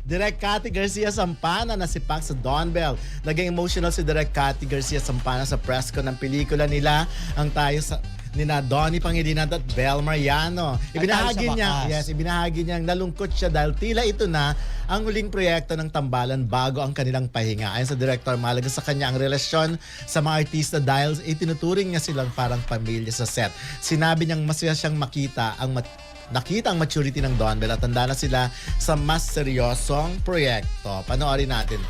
Direk Cathy Garcia Sampana na sipak sa Don Bell. Naging emotional si Direk Cathy Garcia Sampana sa press con ng pelikula nila Ang Tayo sa nina Donnie Pangilinan at Bel Mariano. Ibinahagi niya ang nalungkot siya dahil tila ito na ang huling proyekto ng tambalan bago ang kanilang pahinga. Ayon sa director, mahalaga sa kanya ang relasyon sa mga artista dahil itinuturing niya silang parang pamilya sa set. Sinabi niyang masaya siyang nakita ang maturity ng Don Bell at tanda na sila sa mas seryosong proyekto. Panoorin natin.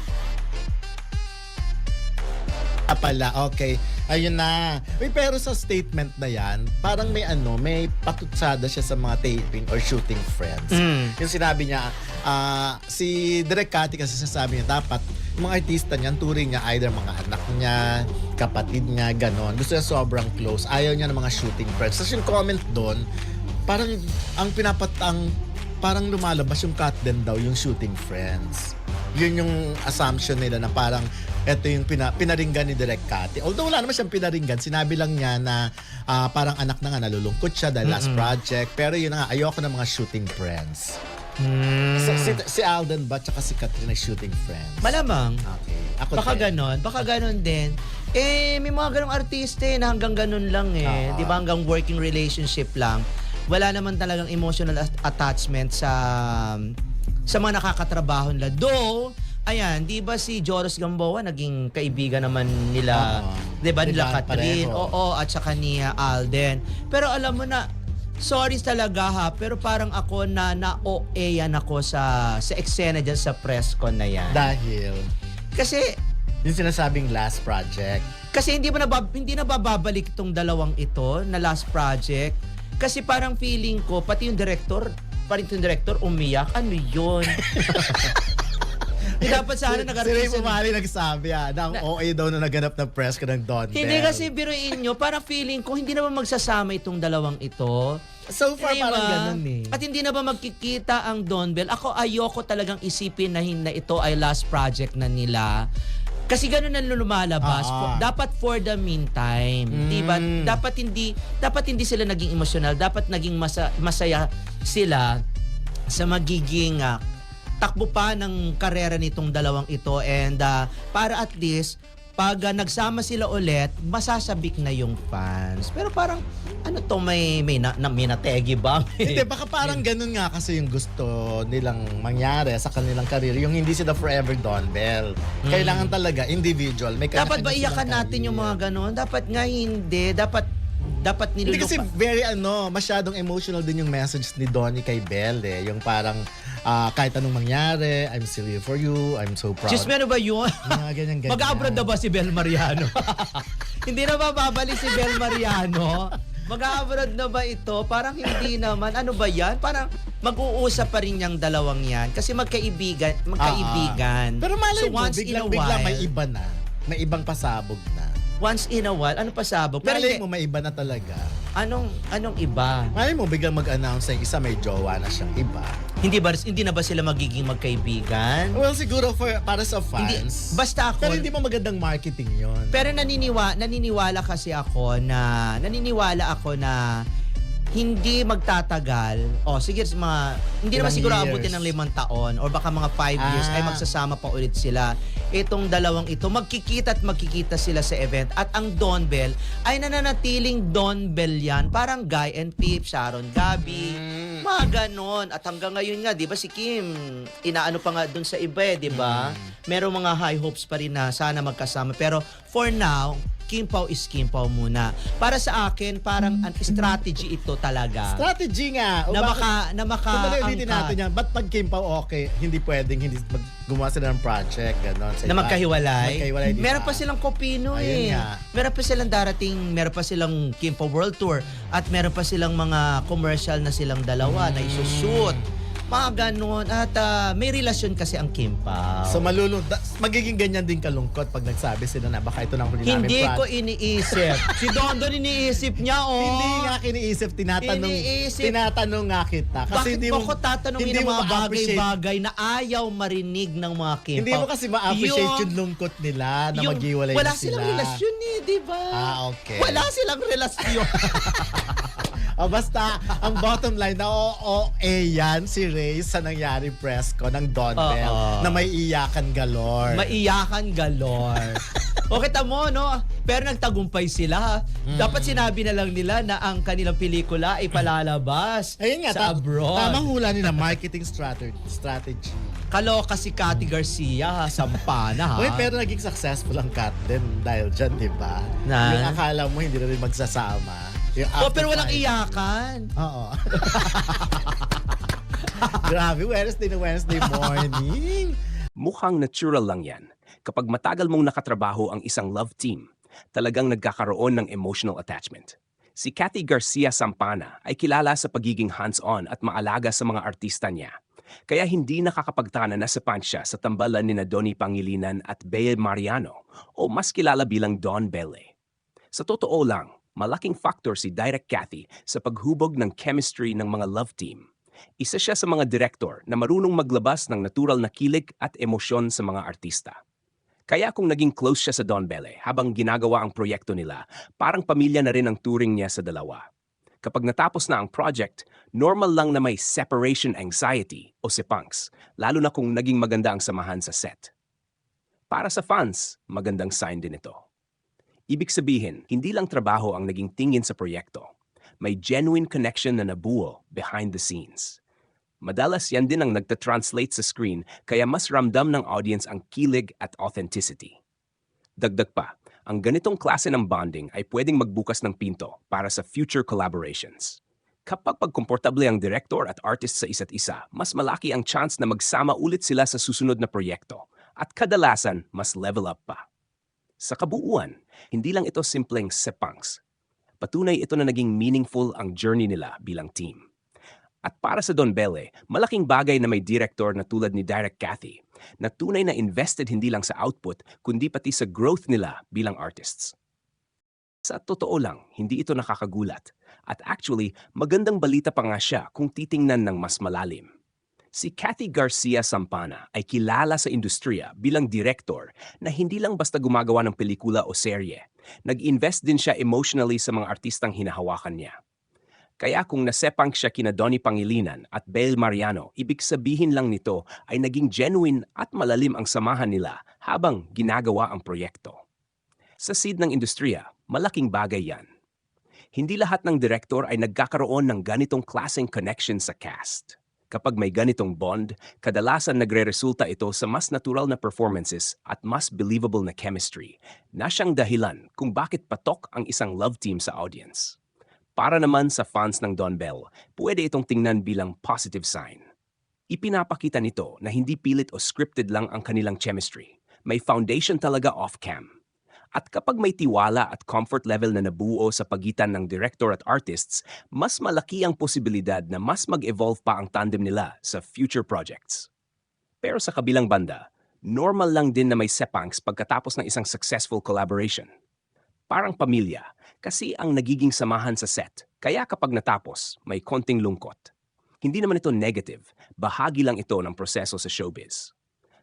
Pala, okay. Ayun na. Uy, pero sa statement na yan, parang may patutsada siya sa mga taping or shooting friends. Yung sinabi niya, si Direk Cathy kasi sasabi niya, dapat yung mga artista niya, turing niya either mga anak niya, kapatid niya, ganon. Gusto niya sobrang close. Ayaw niya ng mga shooting friends. Tapos yung comment doon, parang parang lumalabas yung cut din daw yung shooting friends. Yun yung assumption nila na parang ito yung pinaringgan ni Direk Cathy. Although wala naman siyang pinaringgan, sinabi lang niya na parang anak na nga nalulungkot siya dahil last project. Pero yun na nga, ayoko ng mga shooting friends. Si Alden ba tsaka si Katrina shooting friends? Malamang. Okay. Ako Baka ganon din. May mga ganong artista na hanggang ganon lang eh. Di ba, hanggang working relationship lang. Wala naman talagang emotional attachment sa mga nakakatrabaho nila. Though, ayan, di ba si Joros Gamboa naging kaibigan naman nila, di ba, nila Catherine, at saka ni Alden. Pero alam mo na, sorry talaga ha, pero parang ako na-OA yan ako sa eksena dyan sa press con na yan. Dahil? Kasi, yung sinasabing last project. Kasi hindi na bababalik itong dalawang ito na last project. Kasi parang feeling ko, pati yung director umiyak. Ano yun? Dapat sana Si Ray Pumali nagsabi na ang OA daw na naganap ng press ko ng Don Bell. Hindi kasi biruin nyo, parang feeling ko hindi na ba magsasama itong dalawang ito. So far parang ganun eh. At hindi na ba magkikita ang Don Bell? Ako ayoko talagang isipin na ito ay last project na nila. Kasi gano'n ang lumalabas. Dapat for the meantime. Diba? Dapat hindi sila naging emotional. Dapat naging masaya sila sa magiging takbo pa ng karera nitong dalawang ito. And para at least, pag nagsama sila ulit, masasabik na yung fans. Pero parang, ano to, may nategi ba? Hindi, baka parang ganun nga kasi yung gusto nilang mangyari sa kanilang career. Yung hindi sila forever Don Bell. Kailangan talaga individual. May dapat ba iyakan natin yung mga ganun? Dapat nga hindi. Dapat nilulupa. Hindi kasi very masyadong emotional din yung message ni Donnie kay Bell eh. Yung parang kahit anong mangyari, I'm still here for you, I'm so proud. Just ano ba yun? Ganyan. Mag-abroad na ba si Bel Mariano? Hindi na ba babalik si Bel Mariano? Mag-abroad na ba ito? Parang hindi naman. Ano ba yan? Parang mag-uusap pa rin yung dalawang yan. Kasi magkaibigan. Pero malay so mo, biglang may iba na. May ibang pasabog na. Once in a while, ano pasabog? Pero malay mo, may iba na talaga. Anong iba? Malay mo, biglang mag-announce na isa may jowa na siyang iba. Hindi na ba sila magiging magkaibigan? Well, siguro para sa fans. Basta ako. Pero hindi mo magandang marketing yon. Pero naniniwala ako na hindi magtatagal. Sige, hindi naman siguro abutin ng 5 taon or baka mga 5 years ay magsasama pa ulit sila. Itong dalawang ito, magkikita sila sa event. At ang Don Bell ay nananatiling Don Bell yan. Parang Guy and Pip, Sharon Gabi, mga ganon. At hanggang ngayon nga, di ba si Kim, inaano pa nga dun sa iba di ba? Merong mga high hopes pa rin na sana magkasama. Pero for now, Kim Pao is Kim Pao muna. Para sa akin, parang an strategy ito talaga. Strategy nga. Na ulitin natin yan. Ba't pag Kim Pao hindi pwedeng gumawa sila ng project, gano'n. Na magkahiwalay? Diba? Meron pa silang Kopino eh. Meron pa silang meron pa silang Kim Pao World Tour at meron pa silang mga commercial na silang dalawa na isushoot. Mga ganon. At may relasyon kasi ang Kim Pao. So magiging ganyan din kalungkot pag nagsabi sila na baka ito nang huli namin. Hindi ko iniisip. Si Dondon iniisip niya, Hindi nga kiniisip. Tinatanong nga kita. Kasi bakit mo ko tatanungin ng mga bagay-bagay na ayaw marinig ng mga Kim Pao? Hindi mo kasi ma-appreciate yung lungkot nila na maghiwalay na sila. Wala silang relasyon eh, di ba? Okay. Wala silang relasyon. O basta, ang bottom line na OOA yan si Ray sa nangyaring press ko ng Don Bell Oo. na may iyakan galore. Maiyakan galore. O kita mo, no? Pero nagtagumpay sila. Dapat sinabi na lang nila na ang kanilang pelikula ay palalabas Ayun nga, sa abroad. tamang hula nila, marketing strategy. Kaloka si Cathy Garcia, sampana ha. Uy, pero naging successful ang Kat din dahil dyan, di ba? Na? Yung akala mo hindi na rin magsasama. Yung Pero walang after five. iyakan. Oo. Grabe, Wednesday morning. Mukhang natural lang yan. Kapag matagal mong nakatrabaho ang isang love team, talagang nagkakaroon ng emotional attachment. Si Cathy Garcia Sampana ay kilala sa pagiging hands-on at maalaga sa mga artista niya. Kaya hindi nakakapagtana na sapan siya sa tambalan ni Donnie Pangilinan at Bea Mariano o mas kilala bilang Don Belle. Sa totoo lang, malaking factor si Direk Cathy sa paghubog ng chemistry ng mga love team. Isa siya sa mga direktor na marunong maglabas ng natural na kilig at emosyon sa mga artista. Kaya kung naging close siya sa Don Belle habang ginagawa ang proyekto nila, parang pamilya na rin ang turing niya sa dalawa. Kapag natapos na ang project, normal lang na may separation anxiety o sepangs, lalo na kung naging maganda ang samahan sa set. Para sa fans, magandang sign din ito. Ibig sabihin, hindi lang trabaho ang naging tingin sa proyekto. May genuine connection na nabuo behind the scenes. Madalas yan din ang nagtatranslate sa screen kaya mas ramdam ng audience ang kilig at authenticity. Dagdag pa, ang ganitong klase ng bonding ay pwedeng magbukas ng pinto para sa future collaborations. Kapag pagkomportable ang director at artist sa isa't isa, mas malaki ang chance na magsama ulit sila sa susunod na proyekto at kadalasan mas level up pa. Sa kabuuan, hindi lang ito simpleng sepangs. Patunay ito na naging meaningful ang journey nila bilang team. At para sa Don Belle, malaking bagay na may director na tulad ni Direk Cathy na tunay na invested hindi lang sa output kundi pati sa growth nila bilang artists. Sa totoo lang, hindi ito nakakagulat. At actually, magandang balita pa nga siya kung titingnan ng mas malalim. Si Cathy Garcia Sampana ay kilala sa industriya bilang direktor na hindi lang basta gumagawa ng pelikula o serye. Nag-invest din siya emotionally sa mga artistang hinahawakan niya. Kaya kung nasepang siya kina Donnie Pangilinan at Bea Mariano, ibig sabihin lang nito ay naging genuine at malalim ang samahan nila habang ginagawa ang proyekto. Sa seed ng industriya, malaking bagay yan. Hindi lahat ng direktor ay nagkakaroon ng ganitong klaseng connection sa cast. Kapag may ganitong bond, kadalasan nagre-resulta ito sa mas natural na performances at mas believable na chemistry na siyang dahilan kung bakit patok ang isang love team sa audience. Para naman sa fans ng Don Bell, pwede itong tingnan bilang positive sign. Ipinapakita nito na hindi pilit o scripted lang ang kanilang chemistry. May foundation talaga off-cam. At kapag may tiwala at comfort level na nabuo sa pagitan ng director at artists, mas malaki ang posibilidad na mas mag-evolve pa ang tandem nila sa future projects. Pero sa kabilang banda, normal lang din na may sepangs pagkatapos ng isang successful collaboration. Parang pamilya, kasi ang nagiging samahan sa set, kaya kapag natapos, may konting lungkot. Hindi naman ito negative, bahagi lang ito ng proseso sa showbiz.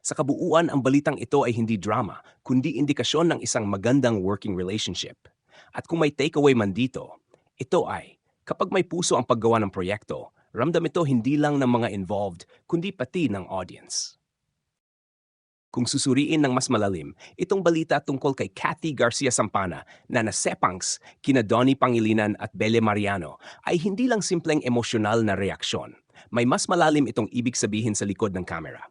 Sa kabuuan, ang balitang ito ay hindi drama, kundi indikasyon ng isang magandang working relationship. At kung may takeaway man dito, ito ay, kapag may puso ang paggawa ng proyekto, ramdam ito hindi lang ng mga involved, kundi pati ng audience. Kung susuriin ng mas malalim, itong balita tungkol kay Cathy Garcia Sampana na nasepangs kina Donnie Pangilinan at Bea Mariano ay hindi lang simpleng emosyonal na reaksyon. May mas malalim itong ibig sabihin sa likod ng kamera.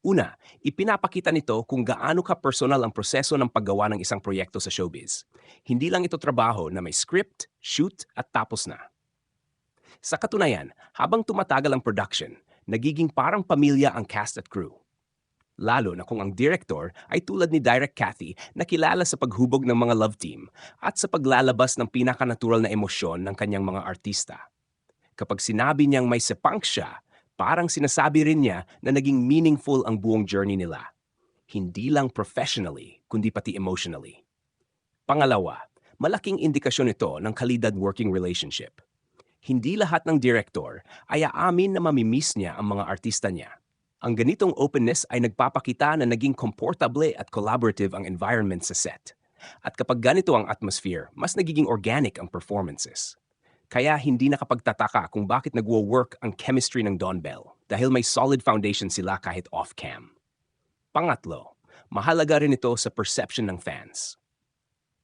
Una, ipinapakita nito kung gaano ka personal ang proseso ng paggawa ng isang proyekto sa showbiz. Hindi lang ito trabaho na may script, shoot at tapos na. Sa katunayan, habang tumatagal ang production, nagiging parang pamilya ang cast at crew. Lalo na kung ang director ay tulad ni Direk Cathy na kilala sa paghubog ng mga love team at sa paglalabas ng pinakanatural na emosyon ng kanyang mga artista. Kapag sinabi niyang may sepang siya, parang sinasabi rin niya na naging meaningful ang buong journey nila. Hindi lang professionally, kundi pati emotionally. Pangalawa, malaking indikasyon ito ng kalidad working relationship. Hindi lahat ng director ay aamin na mamimiss niya ang mga artista niya. Ang ganitong openness ay nagpapakita na naging komportable at collaborative ang environment sa set. At kapag ganito ang atmosphere, mas nagiging organic ang performances. Kaya hindi nakapagtataka kung bakit nagwo-work ang chemistry ng Don Bell dahil may solid foundation sila kahit off-cam. Pangatlo, mahalaga rin ito sa perception ng fans.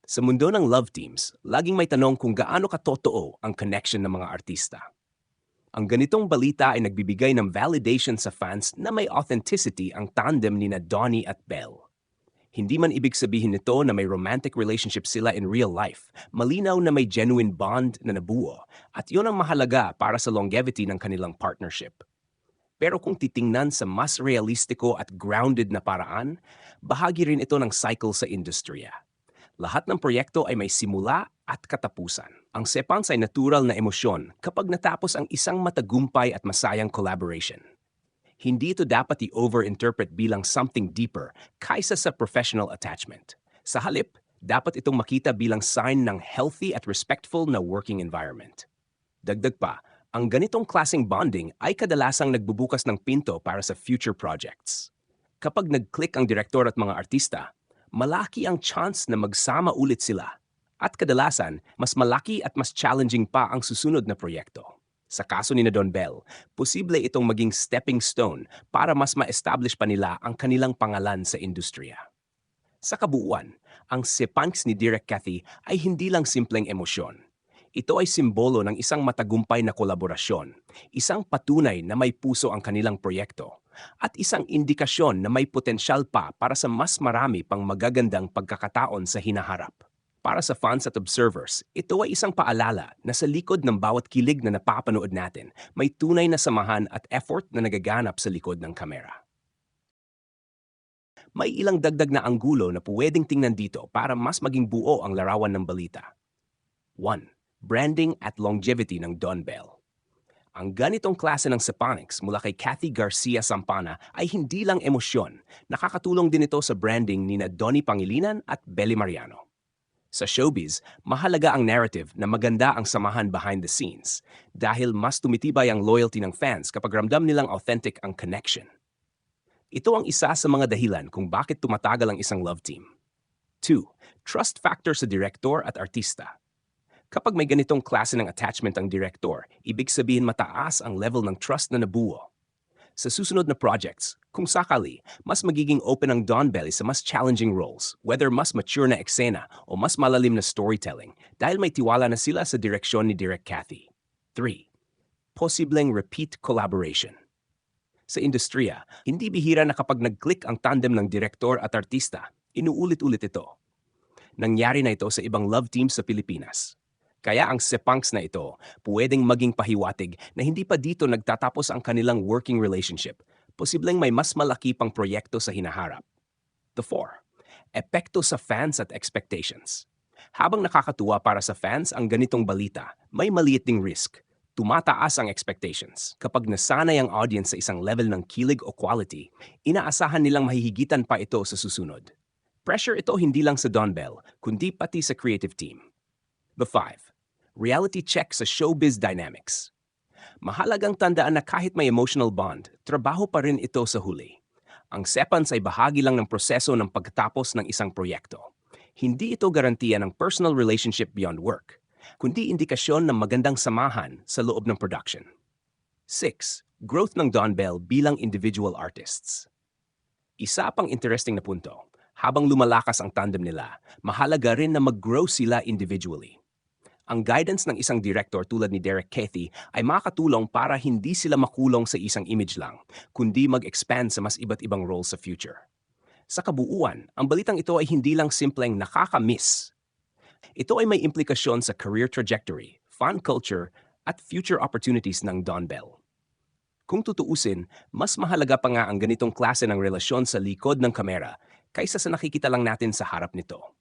Sa mundo ng love teams, laging may tanong kung gaano katotoo ang connection ng mga artista. Ang ganitong balita ay nagbibigay ng validation sa fans na may authenticity ang tandem ni na Donnie at Belle. Hindi man ibig sabihin nito na may romantic relationship sila in real life, malinaw na may genuine bond na nabuo at yun ang mahalaga para sa longevity ng kanilang partnership. Pero kung titingnan sa mas realistiko at grounded na paraan, bahagi rin ito ng cycle sa industriya. Lahat ng proyekto ay may simula at katapusan. Ang sepans ay natural na emosyon kapag natapos ang isang matagumpay at masayang collaboration. Hindi ito dapat i-overinterpret bilang something deeper kaysa sa professional attachment. Sa halip, dapat itong makita bilang sign ng healthy at respectful na working environment. Dagdag pa, ang ganitong klaseng bonding ay kadalasang nagbubukas ng pinto para sa future projects. Kapag nag-click ang direktor at mga artista, malaki ang chance na magsama ulit sila. At kadalasan, mas malaki at mas challenging pa ang susunod na proyekto. Sa kaso ni na Don Bell, posible itong maging stepping stone para mas ma-establish pa nila ang kanilang pangalan sa industriya. Sa kabuuan, ang sepangs ni Direk Cathy ay hindi lang simpleng emosyon. Ito ay simbolo ng isang matagumpay na kolaborasyon, isang patunay na may puso ang kanilang proyekto, at isang indikasyon na may potensyal pa para sa mas marami pang magagandang pagkakataon sa hinaharap. Para sa fans at observers, ito ay isang paalala na sa likod ng bawat kilig na napapanood natin, may tunay na samahan at effort na nagaganap sa likod ng kamera. May ilang dagdag na anggulo na pwedeng tingnan dito para mas maging buo ang larawan ng balita. 1. Branding at longevity ng Don Bell. Ang ganitong klase ng sepanics mula kay Cathy Garcia Sampana ay hindi lang emosyon, nakakatulong din ito sa branding ni na Donnie Pangilinan at Belly Mariano. Sa showbiz, mahalaga ang narrative na maganda ang samahan behind the scenes dahil mas tumitibay ang loyalty ng fans kapag ramdam nilang authentic ang connection. Ito ang isa sa mga dahilan kung bakit tumatagal ang isang love team. 2. Trust factor sa direktor at artista. Kapag may ganitong klase ng attachment ang direktor, ibig sabihin mataas ang level ng trust na nabuo. Sa susunod na projects, kung sakali, mas magiging open ang Don Bell sa mas challenging roles, whether mas mature na eksena o mas malalim na storytelling, dahil may tiwala na sila sa direksyon ni Direk Cathy. 3. Posibleng repeat collaboration. Sa industriya, hindi bihira na kapag nag-click ang tandem ng direktor at artista, inuulit-ulit ito. Nangyari na ito sa ibang love teams sa Pilipinas. Kaya ang sepangs na ito, pwedeng maging pahiwatig na hindi pa dito nagtatapos ang kanilang working relationship. Posibleng may mas malaki pang proyekto sa hinaharap. 4. Epekto sa fans at expectations. Habang nakakatuwa para sa fans ang ganitong balita, may maliit ding risk. Tumataas ang expectations. Kapag nasanay ang audience sa isang level ng kilig o quality, inaasahan nilang mahihigitan pa ito sa susunod. Pressure ito hindi lang sa Don Bell, kundi pati sa creative team. 5. Reality check sa showbiz dynamics. Mahalagang tandaan na kahit may emotional bond, trabaho pa rin ito sa huli. Ang sepans ay bahagi lang ng proseso ng pagtatapos ng isang proyekto. Hindi ito garantiya ng personal relationship beyond work, kundi indikasyon ng magandang samahan sa loob ng production. 6. Growth ng Don Bell bilang individual artists. Isa pang interesting na punto, habang lumalakas ang tandem nila, mahalaga rin na mag-grow sila individually. Ang guidance ng isang director tulad ni Direk Cathy ay makakatulong para hindi sila makulong sa isang image lang, kundi mag-expand sa mas iba't ibang roles sa future. Sa kabuuan, ang balitang ito ay hindi lang simpleng nakaka-miss. Ito ay may implikasyon sa career trajectory, fan culture, at future opportunities ng Don Bell. Kung tutuusin, mas mahalaga pa nga ang ganitong klase ng relasyon sa likod ng kamera kaysa sa nakikita lang natin sa harap nito.